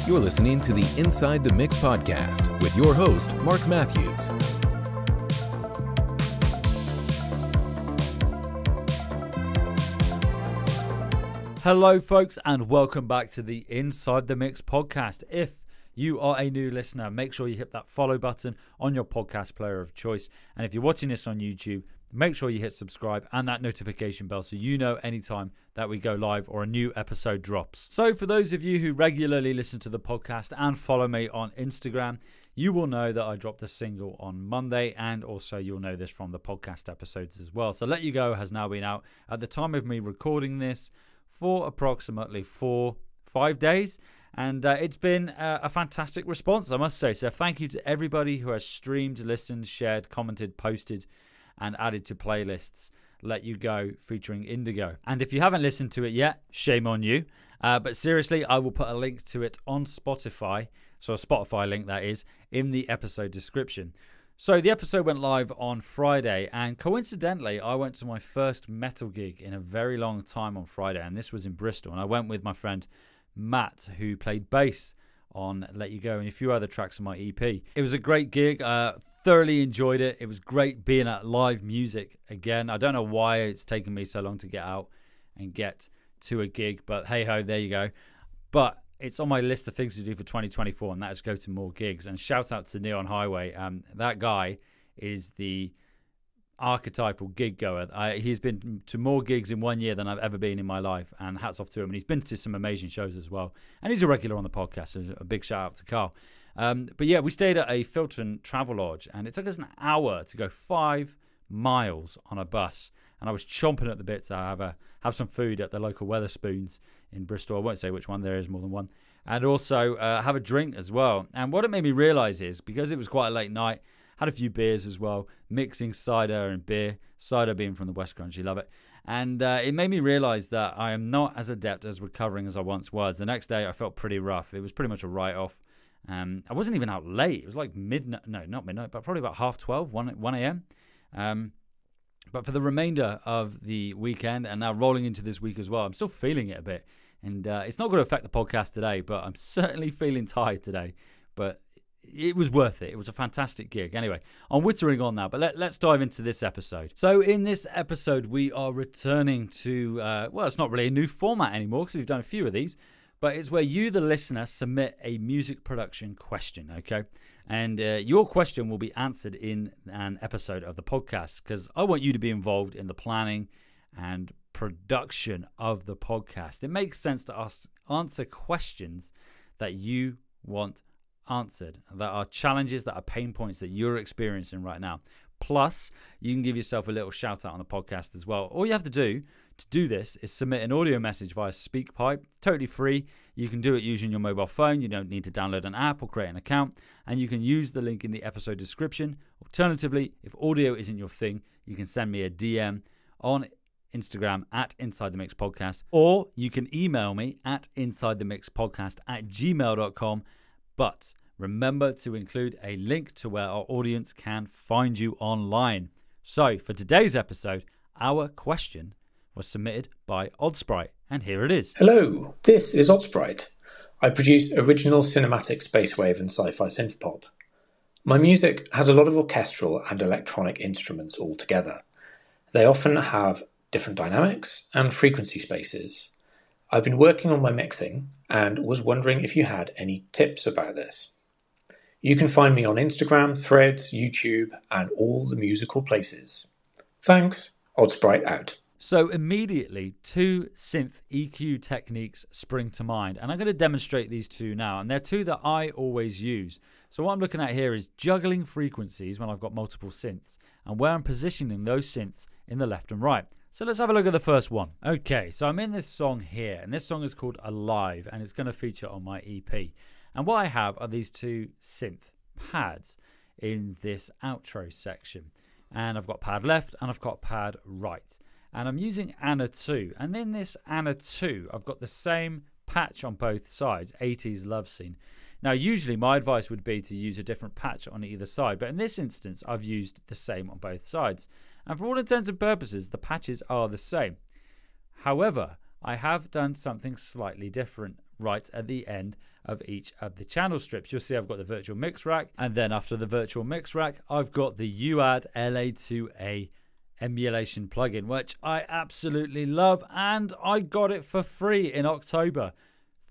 You're listening to the Inside the Mix podcast with your host, Mark Matthews. Hello, folks, and welcome back to the Inside the Mix podcast. If you are a new listener, make sure you hit that follow button on your podcast player of choice. And if you're watching this on YouTube, make sure you hit subscribe and that notification bell so you know anytime that we go live or a new episode drops. So for those of you who regularly listen to the podcast and follow me on Instagram, you will know that I dropped a single on Monday, and also you'll know this from the podcast episodes as well. So Let You Go has now been out at the time of me recording this for approximately 4-5 days, and it's been a fantastic response, I must say. So thank you to everybody who has streamed, listened, shared, commented, posted and added to playlists Let You Go featuring Indigo. And if you haven't listened to it yet, shame on you, but seriously, I will put a link to it on Spotify, so a Spotify link that is, in the episode description. So the episode went live on Friday, and coincidentally, I went to my first metal gig in a very long time on Friday, and this was in Bristol. And I went with my friend Matt, who played bass on Let You Go and a few other tracks on my EP. It was a great gig. Thoroughly enjoyed it. It was great being at live music again. I don't know why it's taken me so long to get out and get to a gig, but hey ho, there you go. But it's on my list of things to do for 2024, and that is go to more gigs. And shout out to Neon Highway. That guy is the archetypal gig goer. He's been to more gigs in 1 year than I've ever been in my life, and hats off to him. And he's been to some amazing shows as well. And he's a regular on the podcast, so a big shout out to Carl. But yeah, we stayed at a Filton travel lodge, and it took us an hour to go 5 miles on a bus. And I was chomping at the bit to have some food at the local Wetherspoons in Bristol. I won't say which one, there is more than one. And also have a drink as well. And what it made me realise is, because it was quite a late night, had a few beers as well, mixing cider and beer, cider being from the West Country, love it. And it made me realise that I am not as adept as recovering as I once was. The next day I felt pretty rough. It was pretty much a write-off. I wasn't even out late. It was like midnight, no, not midnight, but probably about 12:30, 1 a.m. But for the remainder of the weekend and now rolling into this week as well, I'm still feeling it a bit. And it's not going to affect the podcast today, but I'm certainly feeling tired today. But it was worth it. It was a fantastic gig. Anyway, I'm whittering on now, but let's dive into this episode. So in this episode, we are returning to, well, it's not really a new format anymore because we've done a few of these, but it's where you, the listener, submit a music production question, okay? And your question will be answered in an episode of the podcast because I want you to be involved in the planning and production of the podcast. It makes sense to answer questions that you want answered, that are challenges, that are pain points that you're experiencing right now. Plus, you can give yourself a little shout out on the podcast as well. All you have to do this is submit an audio message via SpeakPipe. It's totally free. You can do it using your mobile phone. You don't need to download an app or create an account. And you can use the link in the episode description. Alternatively, if audio isn't your thing, you can send me a DM on Instagram at Inside the Mix Podcast, or you can email me at insidethemixpodcast@gmail.com. But remember to include a link to where our audience can find you online. So for today's episode, our question was submitted by Oddsprite, and here it is. Hello, this is Oddsprite. I produce original cinematic space wave and sci-fi synth pop. My music has a lot of orchestral and electronic instruments all together. They often have different dynamics and frequency spaces. I've been working on my mixing and was wondering if you had any tips about this. You can find me on Instagram, Threads, YouTube, and all the musical places. Thanks, Oddsprite out. So immediately, 2 synth EQ techniques spring to mind, and I'm going to demonstrate these 2 now, and they're 2 that I always use. So what I'm looking at here is juggling frequencies when I've got multiple synths, and where I'm positioning those synths in the left and right. So let's have a look at the first one. Okay, so I'm in this song here, and this song is called Alive, and it's going to feature on my EP. And what I have are these 2 synth pads in this outro section. And I've got pad left and I've got pad right. And I'm using Anna 2. And in this Anna 2, I've got the same patch on both sides, 80s love scene. Now, usually my advice would be to use a different patch on either side, but in this instance, I've used the same on both sides. And for all intents and purposes, the patches are the same. However, I have done something slightly different right at the end of each of the channel strips. You'll see I've got the virtual mix rack, and then after the virtual mix rack, I've got the UAD LA2A emulation plugin, which I absolutely love, and I got it for free in October.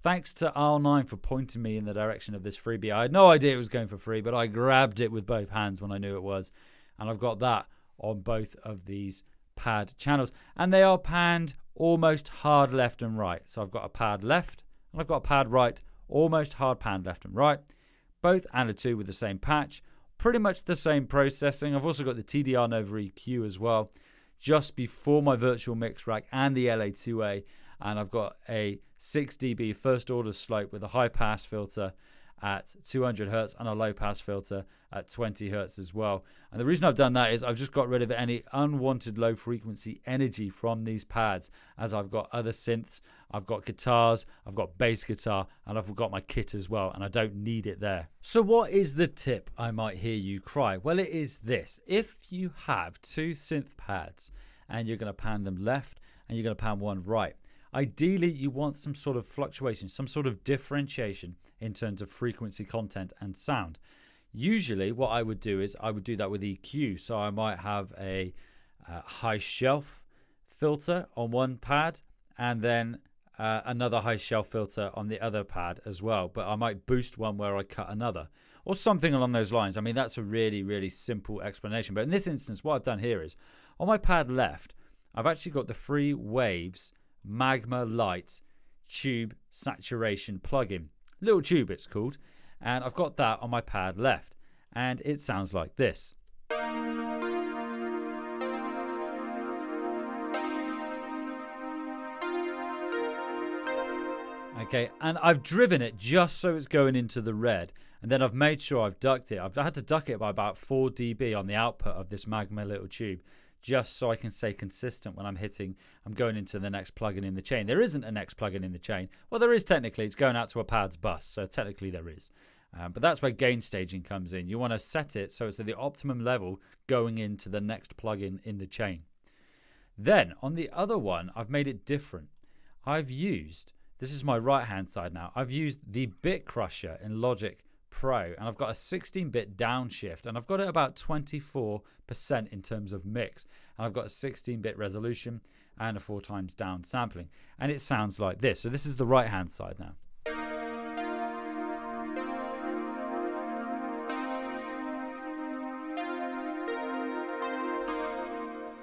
Thanks to R9 for pointing me in the direction of this freebie. I had no idea it was going for free, but I grabbed it with both hands when I knew it was, and I've got that on both of these pad channels, and they are panned almost hard left and right. So I've got a pad left and I've got a pad right, almost hard panned left and right, both analog 2 with the same patch, pretty much the same processing. I've also got the TDR Nova EQ as well, just before my virtual mix rack and the LA2A, and I've got a 6 dB first order slope with a high pass filter at 200 hertz and a low pass filter at 20 hertz as well. And the reason I've done that is I've just got rid of any unwanted low frequency energy from these pads, as I've got other synths, I've got guitars, I've got bass guitar, and I've got my kit as well, and I don't need it there. So what is the tip, I might hear you cry? Well, it is this. If you have two synth pads and you're going to pan them left and you're going to pan one right, ideally you want some sort of fluctuation, some sort of differentiation in terms of frequency content and sound. Usually what I would do is I would do that with EQ. So I might have a high shelf filter on one pad and then another high shelf filter on the other pad as well. But I might boost one where I cut another or something along those lines. I mean, that's a really, really simple explanation. But in this instance, what I've done here is on my pad left, I've actually got the Free Waves Magma Light Tube Saturation plugin. Little tube it's called, and I've got that on my pad left, and it sounds like this. Okay, and I've driven it just so it's going into the red, and then I've made sure I've ducked it. I've had to duck it by about 4 dB on the output of this Magma little tube, just so I can stay consistent when I'm going into the next plugin in the chain. There isn't a next plugin in the chain. Well, there is technically. It's going out to a pad's bus, so technically there is. But that's where gain staging comes in. You want to set it so it's at the optimum level going into the next plugin in the chain. Then, on the other one, I've made it different. This is my right-hand side now, I've used the Bit Crusher in Logic Pro, and I've got a 16-bit downshift, and I've got it about 24% in terms of mix, and I've got a 16-bit resolution and a 4x down sampling, and it sounds like this. So this is the right hand side now.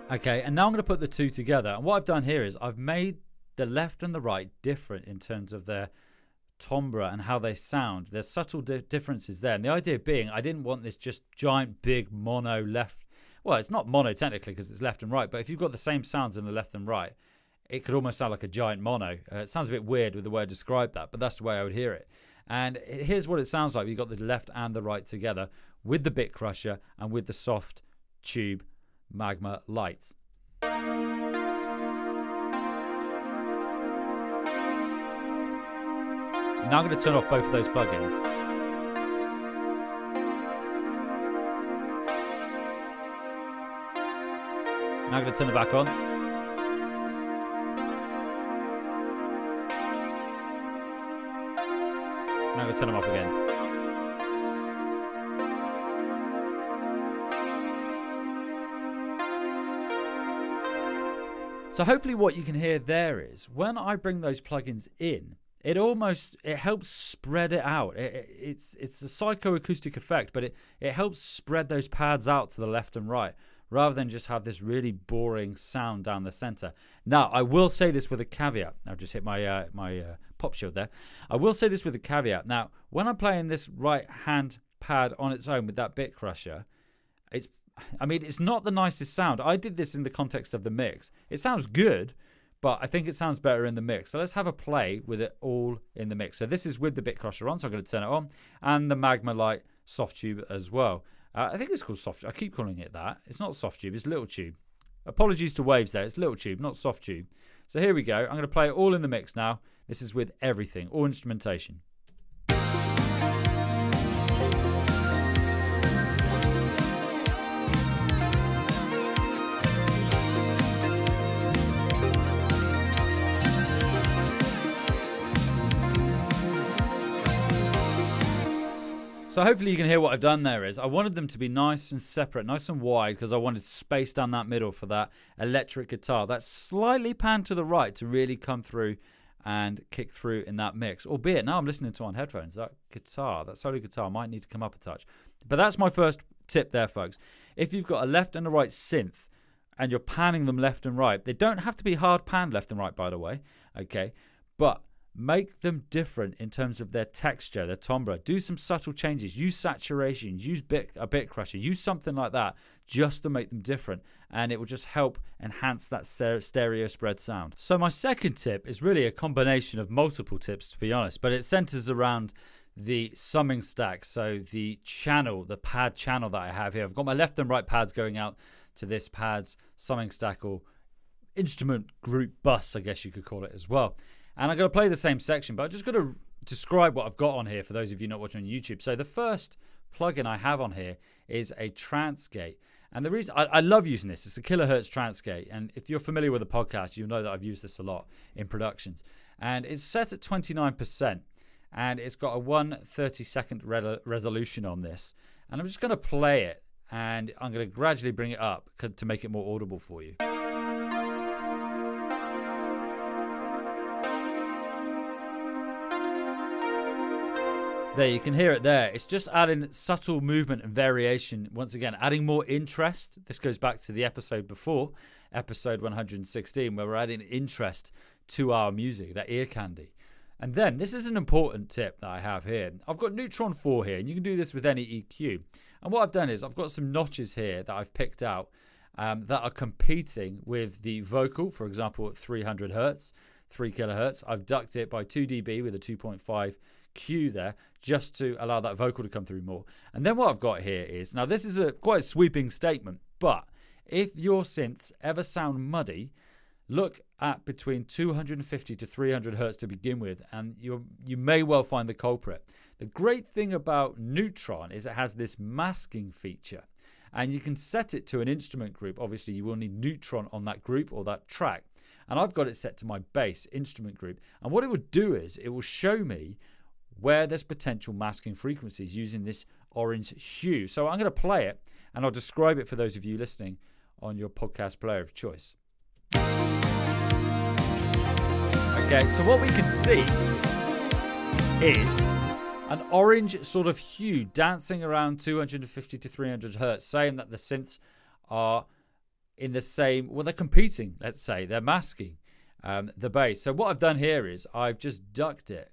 Okay, and now I'm going to put the two together, and what I've done here is I've made the left and the right different in terms of their timbre and how they sound. There's subtle differences there, and the idea being I didn't want this just giant big mono left. Well, it's not mono technically because it's left and right, but if you've got the same sounds in the left and right, it could almost sound like a giant mono. It sounds a bit weird with the way I describe that, but that's the way I would hear it. And here's what it sounds like. You've got the left and the right together with the Bit Crusher and with the soft tube Magma Lights. Now I'm going to turn off both of those plugins. Now I'm going to turn it back on. Now I'm going to turn them off again. So hopefully what you can hear there is when I bring those plugins in, it helps spread it out. It's a psychoacoustic effect, but it helps spread those pads out to the left and right rather than just have this really boring sound down the center. Now, I will say this with a caveat. I've just hit my pop shield there. I will say this with a caveat. Now, when I'm playing this right hand pad on its own with that Bit Crusher, it's not the nicest sound. I did this in the context of the mix. It sounds good, but I think it sounds better in the mix. So let's have a play with it all in the mix. So this is with the Bit Crusher on, so I'm going to turn it on, and the Magma Light soft tube as well. I think it's called soft. I keep calling it that. It's not soft tube, it's little tube. Apologies to Waves there. It's little tube, not soft tube. So here we go. I'm going to play it all in the mix now. This is with everything, all instrumentation. So hopefully you can hear what I've done there is I wanted them to be nice and separate, nice and wide, because I wanted space down that middle for that electric guitar. That's slightly panned to the right to really come through and kick through in that mix. Albeit now I'm listening to on headphones, that guitar, that solo guitar might need to come up a touch. But that's my first tip there, folks. If you've got a left and a right synth and you're panning them left and right, they don't have to be hard panned left and right, by the way, okay? But make them different in terms of their texture, their timbre. Do some subtle changes. Use saturation. Use a bit crusher. Use something like that just to make them different. And it will just help enhance that stereo spread sound. So my second tip is really a combination of multiple tips, to be honest. But it centers around the summing stack. So the channel, the pad channel that I have here. I've got my left and right pads going out to this pad's summing stack, or instrument group bus, I guess you could call it as well. And I'm going to play the same section, but I'm just going to describe what I've got on here for those of you not watching on YouTube. So the first plugin I have on here is a trance gate. And the reason I love using this, it's a kilohertz trance gate. And if you're familiar with the podcast, you'll know that I've used this a lot in productions. And it's set at 29%. And it's got a 1/32 resolution on this. And I'm just going to play it. And I'm going to gradually bring it up to make it more audible for you. There, you can hear it there. It's just adding subtle movement and variation. Once again, adding more interest. This goes back to the episode before, episode 116, where we're adding interest to our music, that ear candy. And then, this is an important tip that I have here. I've got Neutron 4 here, and you can do this with any EQ. And what I've done is I've got some notches here that I've picked out that are competing with the vocal, for example, at 300 hertz, 3 kilohertz. I've ducked it by 2 dB with a 2.5 Q there, just to allow that vocal to come through more. And then what I've got here is, now this is quite a sweeping statement, but if your synths ever sound muddy, look at between 250 to 300 hertz to begin with, and you may well find the culprit. The great thing about Neutron is it has this masking feature, and you can set it to an instrument group. Obviously, you will need Neutron on that group or that track, and I've got it set to my bass instrument group. And what it would do is it will show me where there's potential masking frequencies using this orange hue. So I'm going to play it, and I'll describe it for those of you listening on your podcast player of choice. Okay, so what we can see is an orange sort of hue dancing around 250 to 300 hertz, saying that the synths are in the same, well, they're competing, let's say. They're masking the bass. So what I've done here is I've just ducked it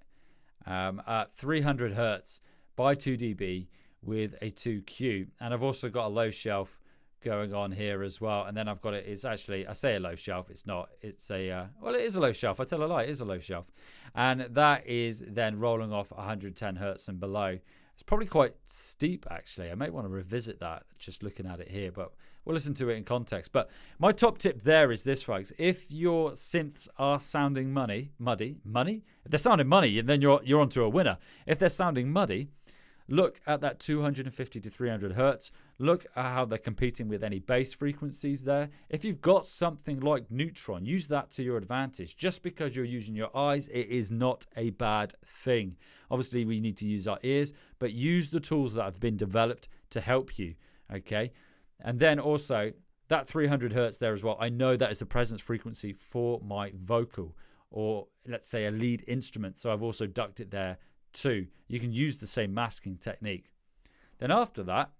at 300 hertz by 2 dB with a 2Q, and I've also got a low shelf going on here as well. And then I've got it's actually, I say a low shelf, it's not, it's a well, it is a low shelf, I tell a lie, it is a low shelf, and that is then rolling off 110 hertz and below. It's probably quite steep, actually. I may want to revisit that just looking at it here, but we'll listen to it in context. But my top tip there is this, folks. If your synths are sounding muddy, if they're sounding muddy, then you're onto a winner. If they're sounding muddy, look at that 250 to 300 hertz. Look at how they're competing with any bass frequencies there. If you've got something like Neutron, use that to your advantage. Just because you're using your eyes, it is not a bad thing. Obviously, we need to use our ears, but use the tools that have been developed to help you, okay? And then also, that 300 hertz there as well, I know that is the presence frequency for my vocal, or let's say a lead instrument, so I've also ducked it there too. You can use the same masking technique. Then after that,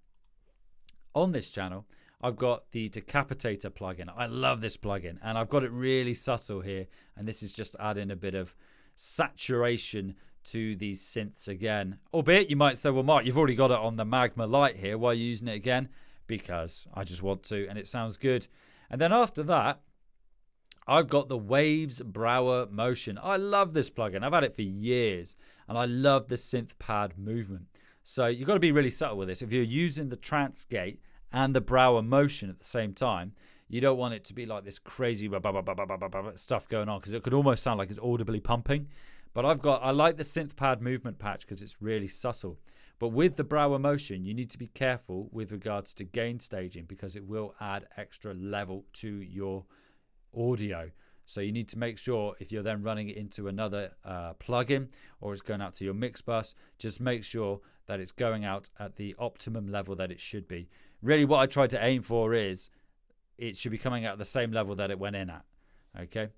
on this channel, I've got the Decapitator plugin. I love this plugin, and I've got it really subtle here, and this is just adding a bit of saturation to these synths again. Albeit you might say, well, Mark, you've already got it on the Magma Lite here. Why are you using it again? Because I just want to, and it sounds good. And then after that, I've got the Waves Brower Motion. I love this plugin. I've had it for years, and I love the synth pad movement. So you've got to be really subtle with this. If you're using the Trance Gate and the Brower Motion at the same time, you don't want it to be like this crazy stuff going on, because it could almost sound like it's audibly pumping. But I like the synth pad movement patch because it's really subtle. But with the Brower Motion, you need to be careful with regards to gain staging, because it will add extra level to your audio. So you need to make sure if you're then running it into another plugin or it's going out to your mix bus, just make sure that it's going out at the optimum level that it should be. Really what I tried to aim for is it should be coming out at the same level that it went in at. Okay.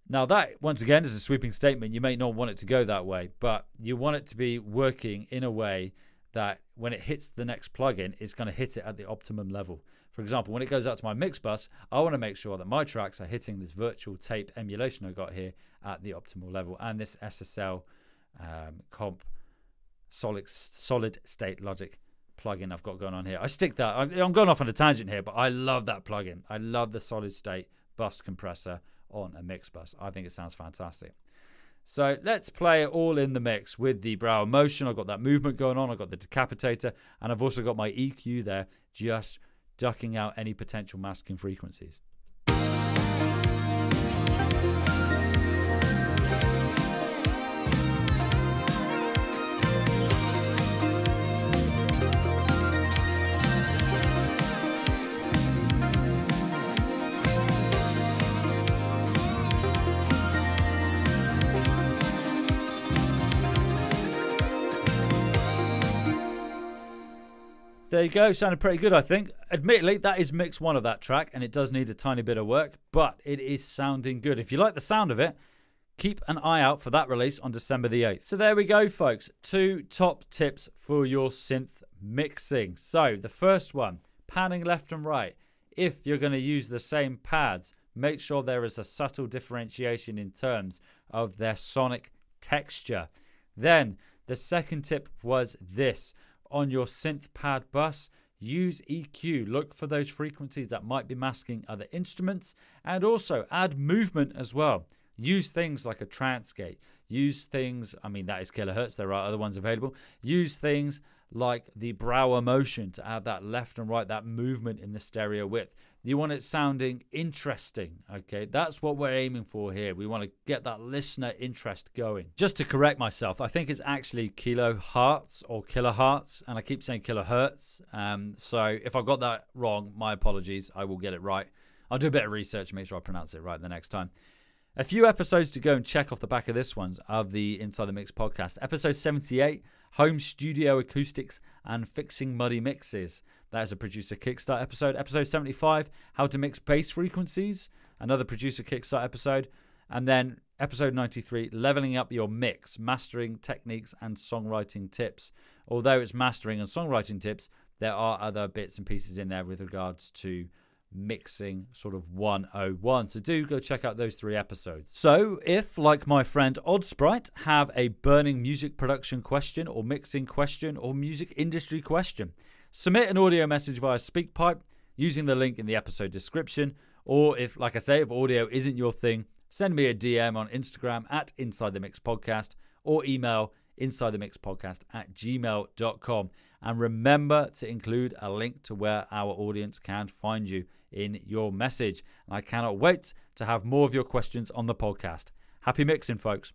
Now that, once again, is a sweeping statement. You may not want it to go that way, but you want it to be working in a way that when it hits the next plugin, it's going to hit it at the optimum level. For example, when it goes out to my mix bus, I want to make sure that my tracks are hitting this virtual tape emulation I got here at the optimal level, and this SSL comp solid state logic plugin I've got going on here. I stick that. I'm going off on a tangent here, but I love that plugin. I love the solid state bus compressor on a mix bus. I think it sounds fantastic. So let's play it all in the mix with the Brauer Motion. I've got that movement going on. I've got the decapitator, and I've also got my EQ there, just ducking out any potential masking frequencies. There you go, sounded pretty good, I think. Admittedly, that is mix one of that track, and it does need a tiny bit of work, but it is sounding good. If you like the sound of it, keep an eye out for that release on December the 8th. So there we go, folks. 2 top tips for your synth mixing. So the first one, panning left and right. If you're going to use the same pads, make sure there is a subtle differentiation in terms of their sonic texture. Then the second tip was this. On your synth pad bus, use EQ. Look for those frequencies that might be masking other instruments, and also add movement as well. Use things like a trance gate. Use things, I mean, that is kilohertz. There are other ones available. Use things like the Brauer Motion to add that left and right, that movement in the stereo width. You want it sounding interesting, okay? That's what we're aiming for here. We want to get that listener interest going. Just to correct myself, I think it's actually kilohertz or kilohertz, and I keep saying kilohertz. So if I got that wrong, my apologies. I will get it right. I'll do a bit of research and make sure I pronounce it right the next time. A few episodes to go and check off the back of this one of the Inside the Mix podcast. Episode 78, Home Studio Acoustics and Fixing Muddy Mixes. That is a Producer Kickstart episode. Episode 75, How to Mix Bass Frequencies. Another Producer Kickstart episode. And then episode 93, Leveling Up Your Mix, Mastering Techniques and Songwriting Tips. Although it's mastering and songwriting tips, there are other bits and pieces in there with regards to mixing sort of 101. So do go check out those 3 episodes. So if, like my friend Oddsprite, have a burning music production question or mixing question or music industry question, submit an audio message via SpeakPipe using the link in the episode description. Or if, like I say, if audio isn't your thing, send me a DM on Instagram at Inside the Mix Podcast or email insidethemixpodcast@gmail.com. And remember to include a link to where our audience can find you in your message. And I cannot wait to have more of your questions on the podcast. Happy mixing, folks.